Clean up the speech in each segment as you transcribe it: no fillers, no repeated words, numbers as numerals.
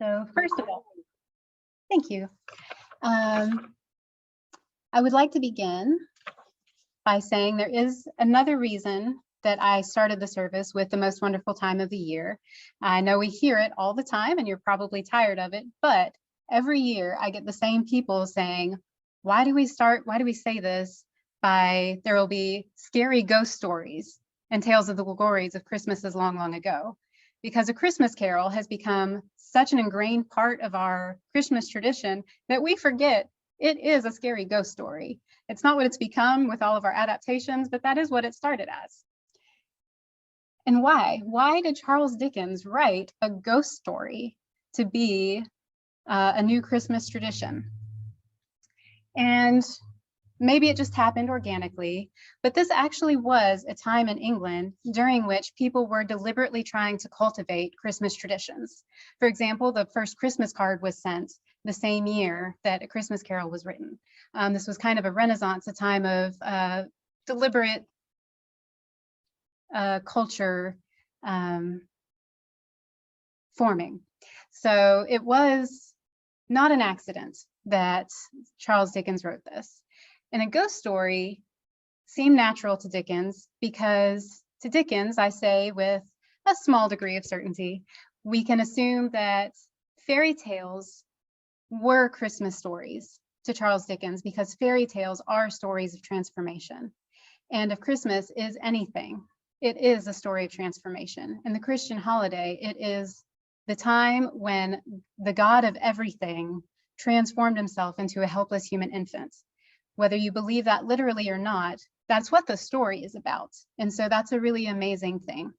So first of all, thank you. I would like to begin by saying there is another reason that I started the service with the most wonderful time of the year. I know we hear it all the time and you're probably tired of it, but every year I get the same people saying, why do we say this by there will be scary ghost stories and tales of the glories of Christmases long, long ago? Because A Christmas Carol has become such an ingrained part of our Christmas tradition that we forget it is a scary ghost story. It's not what it's become with all of our adaptations, but that is what it started as. And why? Why did Charles Dickens write a ghost story to be a new Christmas tradition? And maybe it just happened organically, but this actually was a time in England during which people were deliberately trying to cultivate Christmas traditions. For example, the first Christmas card was sent the same year that A Christmas Carol was written. This was kind of a renaissance, a time of deliberate culture forming. So it was not an accident that Charles Dickens wrote this. And a ghost story seemed natural to Dickens because to Dickens, I say with a small degree of certainty, we can assume that fairy tales were Christmas stories to Charles Dickens because fairy tales are stories of transformation. And if Christmas is anything, it is a story of transformation. In the Christian holiday, it is the time when the God of everything transformed himself into a helpless human infant. Whether you believe that literally or not, that's what the story is about. And so that's a really amazing thing.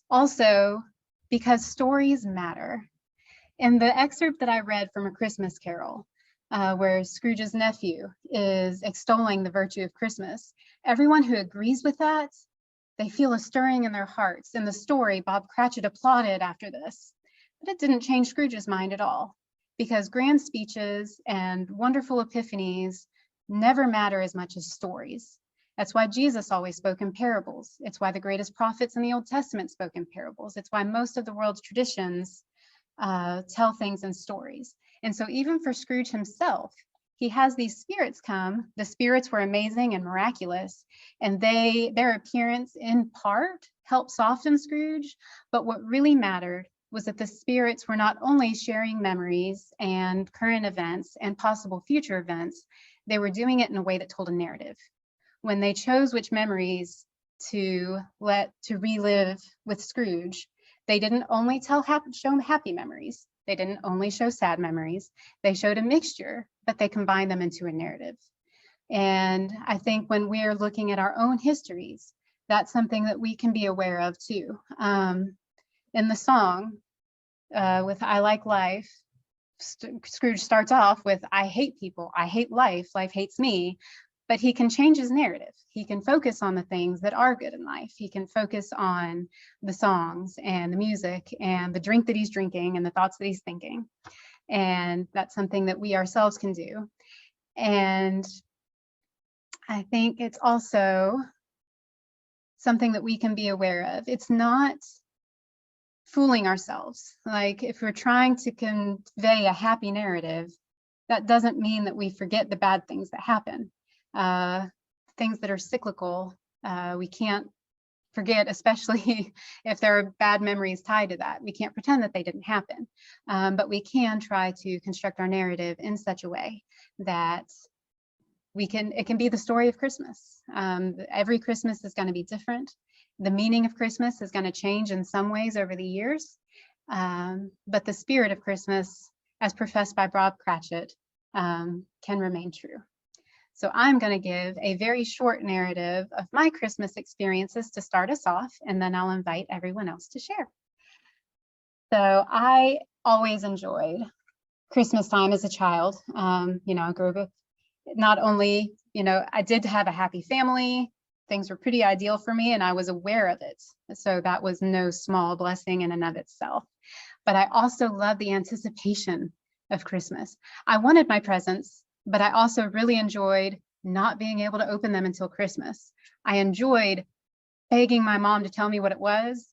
Also, because stories matter. In the excerpt that I read from A Christmas Carol, where Scrooge's nephew is extolling the virtue of Christmas, everyone who agrees with that, they feel a stirring in their hearts. In the story, Bob Cratchit applauded after this, but it didn't change Scrooge's mind at all, because grand speeches and wonderful epiphanies never matter as much as stories. That's why Jesus always spoke in parables. It's why the greatest prophets in the Old Testament spoke in parables. It's why most of the world's traditions tell things in stories. And so even for Scrooge himself, he has these spirits come. The spirits were amazing and miraculous, and their appearance in part helped soften Scrooge. But what really mattered was that the spirits were not only sharing memories and current events and possible future events, they were doing it in a way that told a narrative. When they chose which memories to relive with Scrooge, they didn't only show happy memories. They didn't only show sad memories. They showed a mixture, but they combined them into a narrative. And I think when we're looking at our own histories, that's something that we can be aware of too. In the song with I Like Life, Scrooge starts off with, I hate people, I hate life, life hates me, but he can change his narrative. He can focus on the things that are good in life. He can focus on the songs and the music and the drink that he's drinking and the thoughts that he's thinking. And that's something that we ourselves can do. And I think it's also something that we can be aware of. It's not fooling ourselves. Like if we're trying to convey a happy narrative, that doesn't mean that we forget the bad things that happen. Things that are cyclical, we can't forget, especially if there are bad memories tied to that. We can't pretend that they didn't happen, but we can try to construct our narrative in such a way that it can be the story of Christmas. Every Christmas is going to be different. The meaning of Christmas is going to change in some ways over the years, but the spirit of Christmas, as professed by Bob Cratchit, can remain true. So I'm going to give a very short narrative of my Christmas experiences to start us off, and then I'll invite everyone else to share. So I always enjoyed Christmas time as a child. I grew up not only, I did have a happy family. Things were pretty ideal for me, and I was aware of it. So that was no small blessing in and of itself. But I also loved the anticipation of Christmas. I wanted my presents, but I also really enjoyed not being able to open them until Christmas. I enjoyed begging my mom to tell me what it was,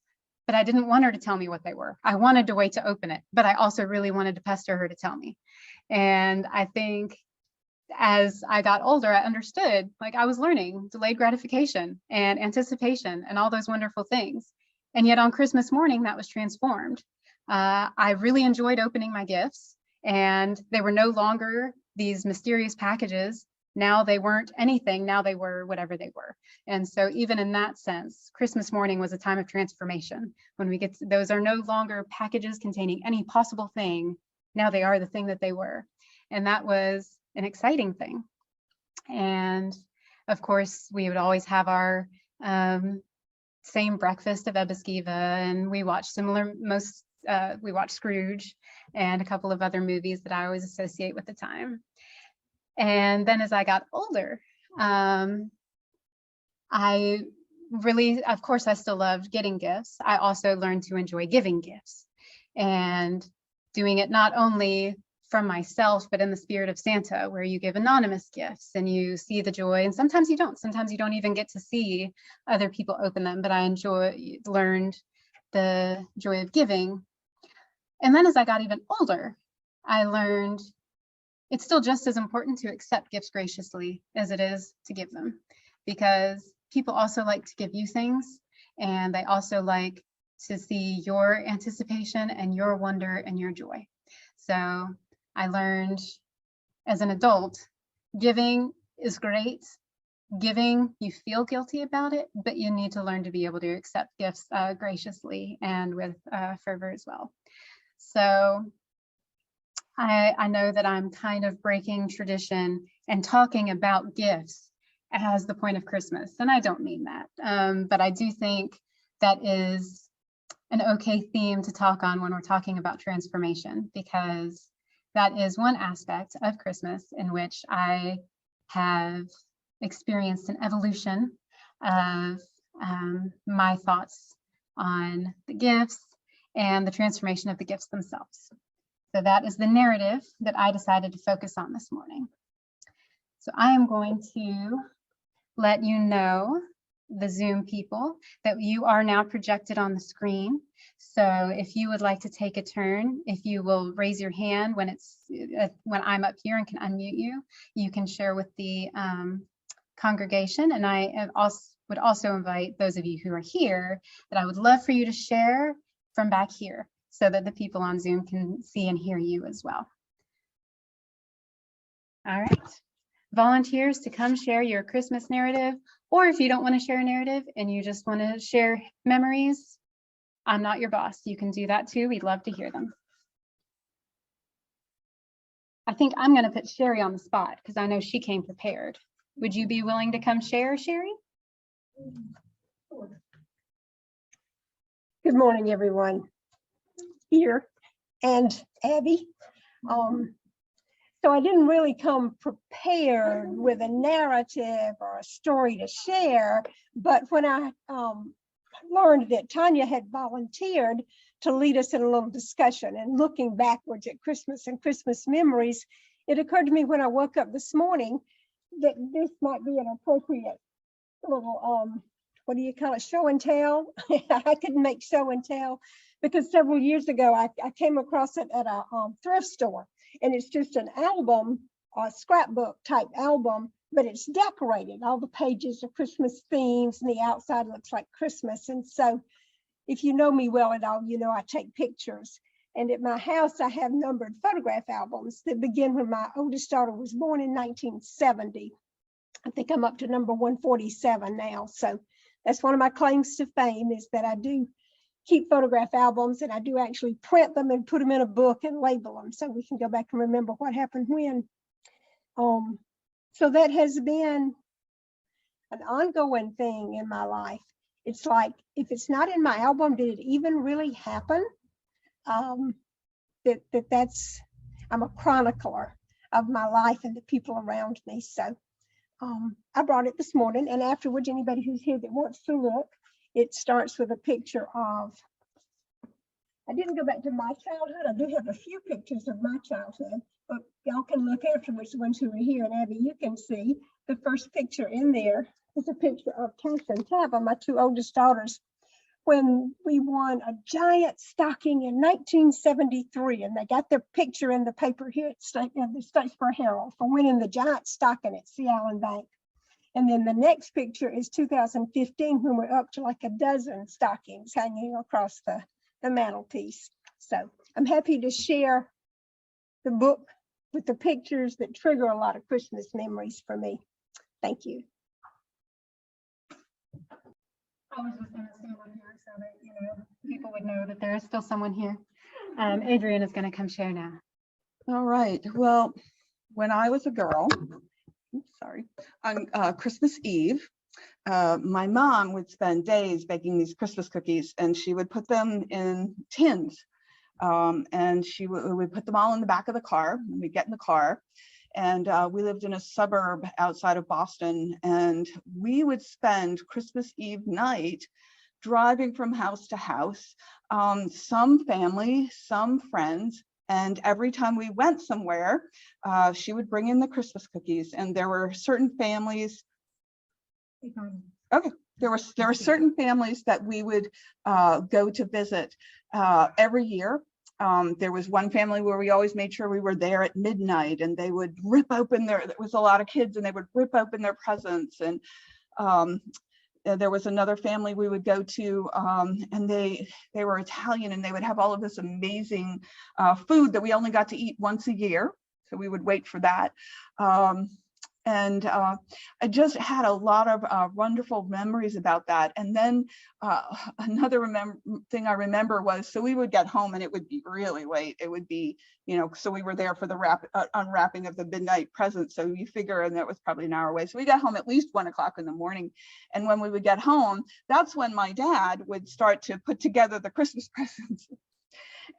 but I didn't want her to tell me what they were. I wanted to wait to open it, but I also really wanted to pester her to tell me. And I think as I got older, I understood, like, I was learning delayed gratification and anticipation and all those wonderful things. And yet on Christmas morning, that was transformed. I really enjoyed opening my gifts, and they were no longer these mysterious packages. Now they weren't anything. Now they were whatever they were. And so even in that sense, Christmas morning was a time of transformation. When we get to, those are no longer packages containing any possible thing. Now they are the thing that they were. And that was an exciting thing. And of course, we would always have our same breakfast of Ebeskiva, and we watched we watched Scrooge and a couple of other movies that I always associate with the time. And then as I got older, I really, of course, I still loved getting gifts. I also learned to enjoy giving gifts and doing it not only from myself, but in the spirit of Santa, where you give anonymous gifts and you see the joy, and sometimes you don't. Sometimes you don't even get to see other people open them, but I learned the joy of giving. And then as I got even older, I learned it's still just as important to accept gifts graciously as it is to give them, because people also like to give you things, and they also like to see your anticipation and your wonder and your joy. So I learned as an adult, giving is great. Giving, you feel guilty about it, but you need to learn to be able to accept gifts graciously and with fervor as well. So I know that I'm kind of breaking tradition and talking about gifts as the point of Christmas, and I don't mean that, but I do think that is an okay theme to talk on when we're talking about transformation, because that is one aspect of Christmas in which I have experienced an evolution of my thoughts on the gifts and the transformation of the gifts themselves. So that is the narrative that I decided to focus on this morning. So I am going to let you know, the Zoom people, that you are now projected on the screen. So if you would like to take a turn, if you will raise your hand when I'm up here and can unmute you, you can share with the congregation. And I would also invite those of you who are here that I would love for you to share from back here so that the people on Zoom can see and hear you as well. All right. Volunteers to come share your Christmas narrative, or if you don't want to share a narrative and you just want to share memories, I'm not your boss. You can do that too. We'd love to hear them. I think I'm going to put Sherry on the spot because I know she came prepared. Would you be willing to come share, Sherry? Good morning, everyone here and Abby. So I didn't really come prepared with a narrative or a story to share, but when I learned that Tanya had volunteered to lead us in a little discussion and looking backwards at Christmas and Christmas memories, it occurred to me when I woke up this morning that this might be an appropriate little, what do you call it, show and tell. I couldn't make show and tell because several years ago I came across it at a thrift store. And it's just an album, a scrapbook type album, but it's decorated. All the pages are Christmas themes and the outside looks like Christmas. And so if you know me well at all, you know I take pictures. And at my house, I have numbered photograph albums that begin when my oldest daughter was born in 1970. I think I'm up to number 147 now. So that's one of my claims to fame, is that I do keep photograph albums, and I do actually print them and put them in a book and label them so we can go back and remember what happened when. So that has been an ongoing thing in my life. It's like, if it's not in my album, did it even really happen? That's, I'm a chronicler of my life and the people around me. So I brought it this morning, and afterwards, anybody who's here that wants to look, it starts with a picture of, I didn't go back to my childhood. I do have a few pictures of my childhood, but y'all can look afterwards, the ones who are here. And Abby, you can see the first picture in there is a picture of Tasha and Tava, my two oldest daughters, when we won a giant stocking in 1973, and they got their picture in the paper here at the Statesboro Herald for winning the giant stocking at Sea Island Bank. And then the next picture is 2015, when we're up to like a dozen stockings hanging across the mantelpiece. So I'm happy to share the book with the pictures that trigger a lot of Christmas memories for me. Thank you. I was just going to stand on here so that people would know that there is still someone here. Adrienne is going to come share now. All right. Well, when I was a girl, on Christmas Eve, my mom would spend days baking these Christmas cookies, and she would put them in tins, and we would put them all in the back of the car, and we'd get in the car. And we lived in a suburb outside of Boston, and we would spend Christmas Eve night driving from house to house, some family, some friends. And every time we went somewhere, she would bring in the Christmas cookies. And there were certain families. Okay, there were certain families that we would go to visit every year. There was one family where we always made sure we were there at midnight, and they would rip open there was a lot of kids, and they would rip open their presents. And there was another family we would go to, and they were Italian, and they would have all of this amazing food that we only got to eat once a year. So we would wait for that. And I just had a lot of wonderful memories about that. And then another thing I remember was, so we would get home and it would be really late. It would be, so we were there for the unwrapping of the midnight present. So you figure, and that was probably an hour away. So we got home at least 1 o'clock in the morning. And when we would get home, that's when my dad would start to put together the Christmas presents.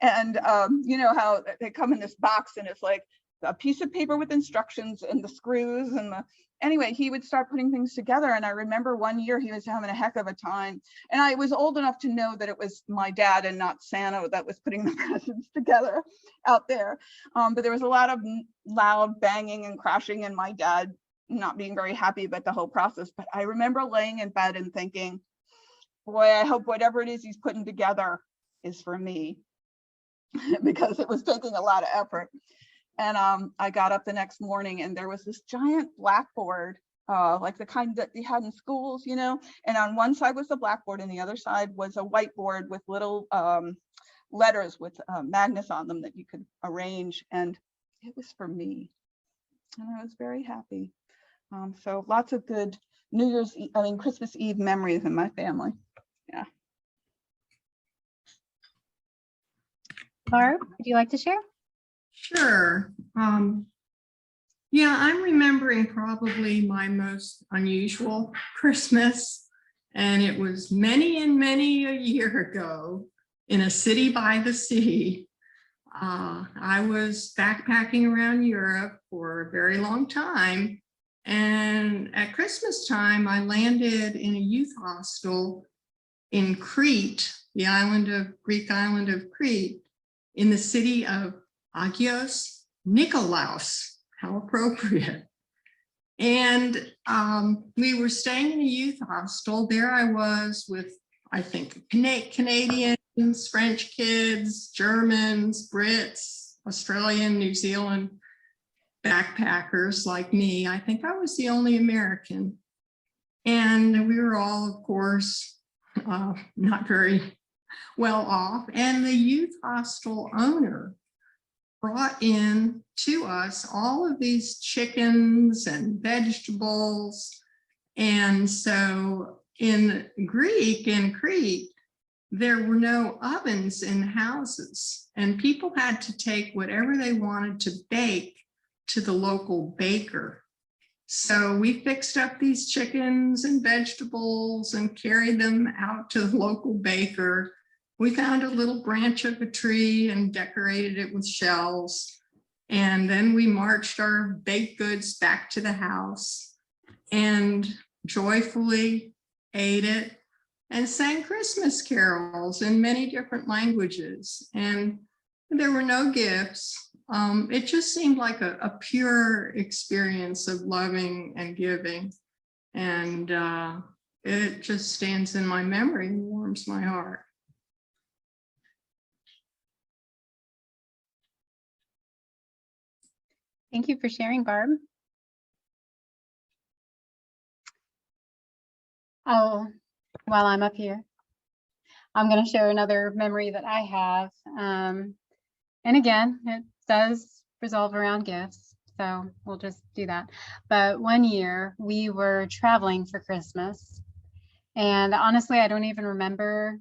And you know how they come in this box, and it's like a piece of paper with instructions and the screws and anyway, he would start putting things together. And I remember one year he was having a heck of a time, and I was old enough to know that it was my dad and not Santa that was putting the presents together out there. But there was a lot of loud banging and crashing, and my dad not being very happy about the whole process. But I remember laying in bed and thinking, boy, I hope whatever it is he's putting together is for me, because it was taking a lot of effort. And I got up the next morning, and there was this giant blackboard, like the kind that they had in schools, and on one side was the blackboard, and the other side was a whiteboard with little letters with magnets on them that you could arrange. And it was for me, and I was very happy. So lots of good Christmas Eve memories in my family. Yeah. Barb, would you like to share? Sure. Yeah, I'm remembering probably my most unusual Christmas, and it was many and many a year ago in a city by the sea. I was backpacking around Europe for a very long time, and at Christmas time, I landed in a youth hostel in Crete, the Greek island of Crete, in the city of Agios Nikolaos, how appropriate. And we were staying in a youth hostel. There I was with, I think, Canadians, French kids, Germans, Brits, Australian, New Zealand backpackers like me. I think I was the only American. And we were all, of course, not very well off. And the youth hostel owner brought in to us all of these chickens and vegetables. And so in Crete, there were no ovens in houses, and people had to take whatever they wanted to bake to the local baker. So we fixed up these chickens and vegetables and carried them out to the local baker. We found a little branch of a tree and decorated it with shells. And then we marched our baked goods back to the house and joyfully ate it and sang Christmas carols in many different languages. And there were no gifts. It just seemed like a pure experience of loving and giving. And it just stands in my memory and warms my heart. Thank you for sharing, Barb. Oh, while I'm up here, I'm going to share another memory that I have. And again, it does resolve around gifts, so we'll just do that. But one year we were traveling for Christmas, and honestly, I don't even remember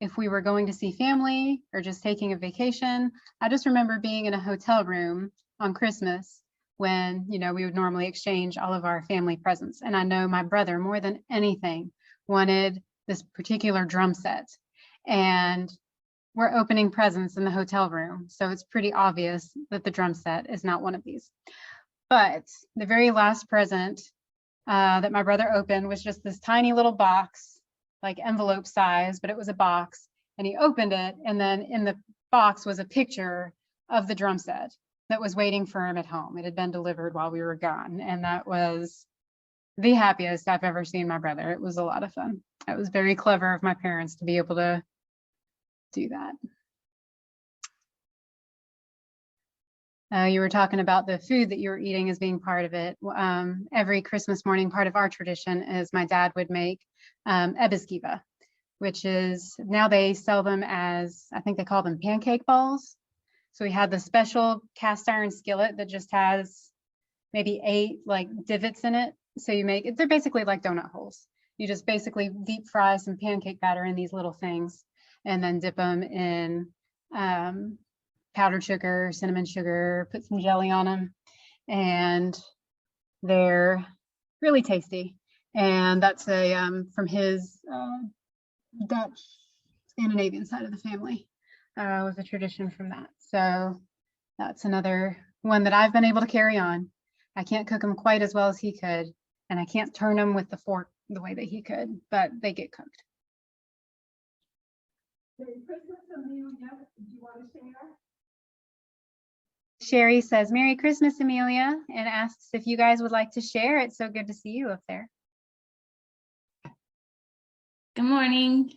if we were going to see family or just taking a vacation. I just remember being in a hotel room on Christmas when, you know, we would normally exchange all of our family presents. And I know my brother, more than anything, wanted this particular drum set. And we're opening presents in the hotel room, so it's pretty obvious that the drum set is not one of these. But the very last present that my brother opened was just this tiny little box, like envelope size, but it was a box. And he opened it, and then in the box was a picture of the drum set that was waiting for him at home. It had been delivered while we were gone, and that was the happiest I've ever seen my brother. It was a lot of fun. It was very clever of my parents to be able to do that. You were talking about the food that you were eating as being part of it. Every Christmas morning, part of our tradition is my dad would make ebiskiva, which is, now they sell them as, I think they call them pancake balls. So we had the special cast iron skillet that just has maybe 8 like divots in it. So you make it, they're basically like donut holes. You just basically deep fry some pancake batter in these little things and then dip them in powdered sugar, cinnamon sugar, put some jelly on them, and they're really tasty. And that's a from his Dutch Scandinavian side of the family, was a tradition from that. So that's another one that I've been able to carry on. I can't cook them quite as well as he could, and I can't turn them with the fork the way that he could, but they get cooked. Merry Christmas, Amelia. Do you want to share? Sherry says, Merry Christmas, Amelia, and asks if you guys would like to share. It's so good to see you up there. Good morning.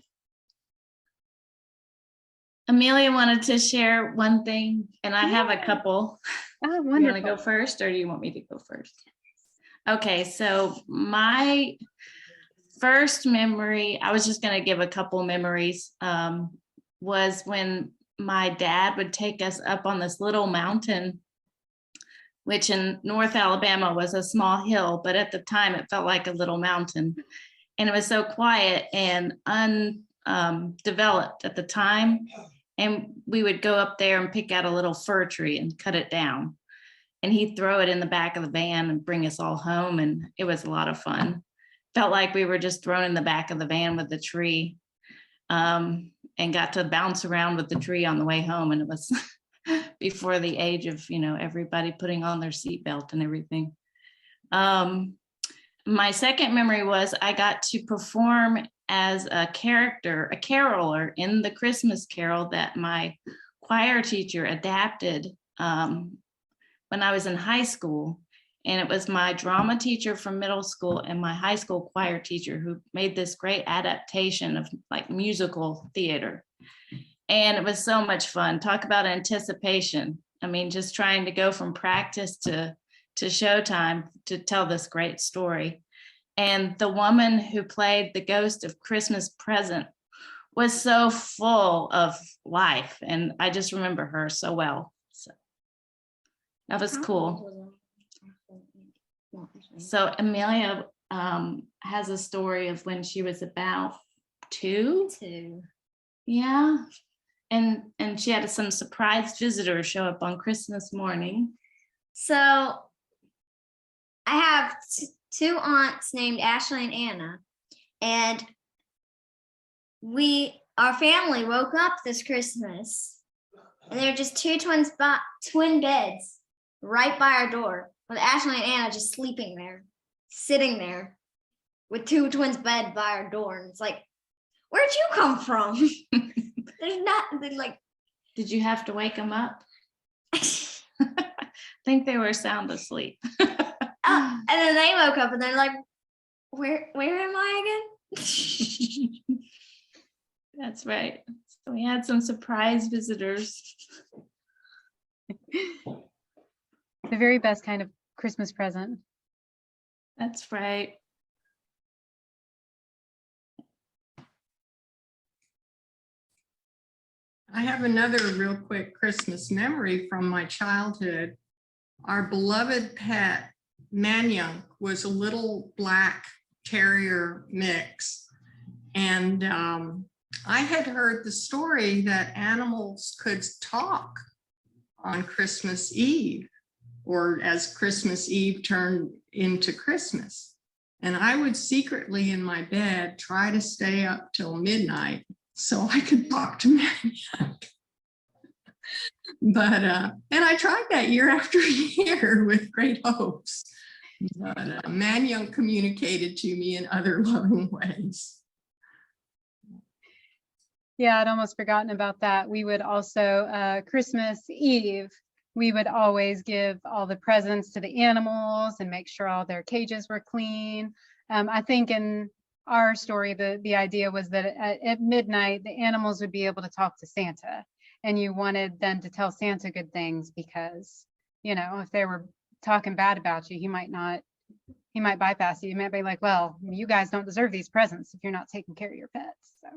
Amelia wanted to share one thing, and I have a couple. Oh, You want to wonderful. go first, or do you want me to go first? Okay, so my first memory, I was just going to give a couple memories, was when my dad would take us up on this little mountain, which in North Alabama was a small hill, but at the time it felt like a little mountain. And it was so quiet and undeveloped at the time. And we would go up there and pick out a little fir tree and cut it down. And he'd throw it in the back of the van and bring us all home. And it was a lot of fun. Felt like we were just thrown in the back of the van with the tree, and got to bounce around with the tree on the way home. And it was before the age of, you know, everybody putting on their seatbelt and everything. My second memory was I got to perform as a character, a caroler in the Christmas Carol that my choir teacher adapted when I was in high school. And it was my drama teacher from middle school and my high school choir teacher who made this great adaptation of like musical theater. And it was so much fun. Talk about anticipation. I mean, just trying to go from practice to showtime to tell this great story. And the woman who played the ghost of Christmas Present was so full of life. And I just remember her so well. So that was cool. So Amelia has a story of when she was about 2. Yeah. And she had some surprise visitors show up on Christmas morning. So I have 2 aunts named Ashley and Anna, and our family woke up this Christmas and there were just 2 twin beds right by our door with Ashley and Anna just sleeping there, sitting there with 2 twins bed by our door. And it's like, where'd you come from? There's nothing like. Did you have to wake them up? I think they were sound asleep. And then they woke up and they're like, Where am I again? That's right. So we had some surprise visitors. The very best kind of Christmas present. That's right. I have another real quick Christmas memory from my childhood. Our beloved pet, Manyunk, was a little black terrier mix. And I had heard the story that animals could talk on Christmas Eve, or as Christmas Eve turned into Christmas. And I would secretly in my bed try to stay up till midnight so I could talk to Manyunk. But, and I tried that year after year with great hopes. But Manyunk communicated to me in other loving ways. Yeah, I'd almost forgotten about that. We would also, Christmas Eve, we would always give all the presents to the animals and make sure all their cages were clean. I think in our story, the idea was that at midnight, the animals would be able to talk to Santa. And you wanted them to tell Santa good things because, you know, if they were talking bad about you, he might bypass you. He might be like, well, you guys don't deserve these presents if you're not taking care of your pets. So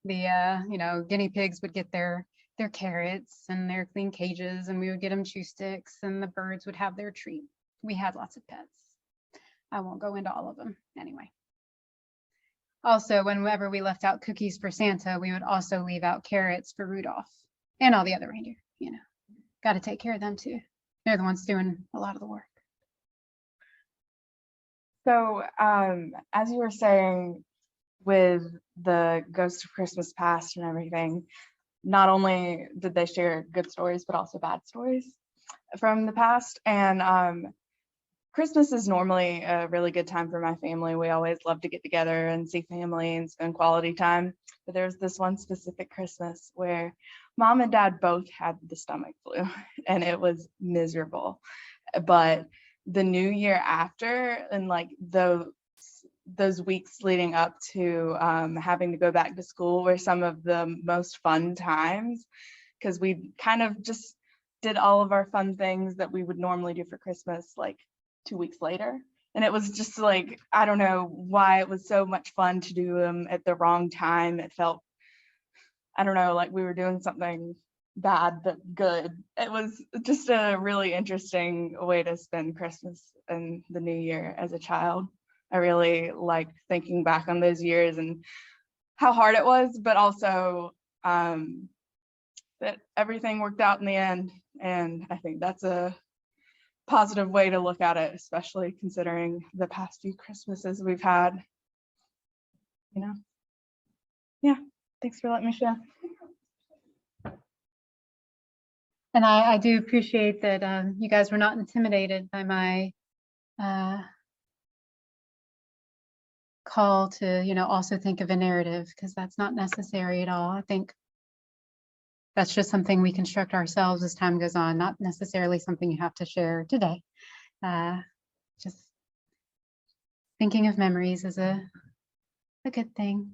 the, you know, guinea pigs would get their carrots and their clean cages, and we would get them chew sticks, and the birds would have their treat. We had lots of pets. I won't go into all of them anyway. Also, whenever we left out cookies for Santa, we would also leave out carrots for Rudolph and all the other reindeer. You know, got to take care of them too. They're the ones doing a lot of the work. So as you were saying, with the Ghost of Christmas Past and everything, not only did they share good stories, but also bad stories from the past. And Christmas is normally a really good time for my family. We always love to get together and see family and spend quality time. But there's this one specific Christmas where Mom and Dad both had the stomach flu, and it was miserable. But the new year after, and like those weeks leading up to having to go back to school, were some of the most fun times, because we kind of just did all of our fun things that we would normally do for Christmas like 2 weeks later. And it was just like, I don't know why it was so much fun to do them at the wrong time. It felt, I don't know, like we were doing something bad but good. It was just a really interesting way to spend Christmas and the new year as a child. I really like thinking back on those years and how hard it was, but also that everything worked out in the end. And I think that's a positive way to look at it, especially considering the past few Christmases we've had. You know, yeah, thanks for letting me share. And I do appreciate that you guys were not intimidated by my call to, you know, also think of a narrative, because that's not necessary at all. I think that's just something we construct ourselves as time goes on, not necessarily something you have to share today. Just thinking of memories is a good thing.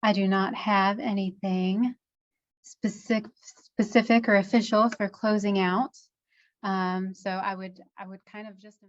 I do not have anything specific or official for closing out. So I would kind of just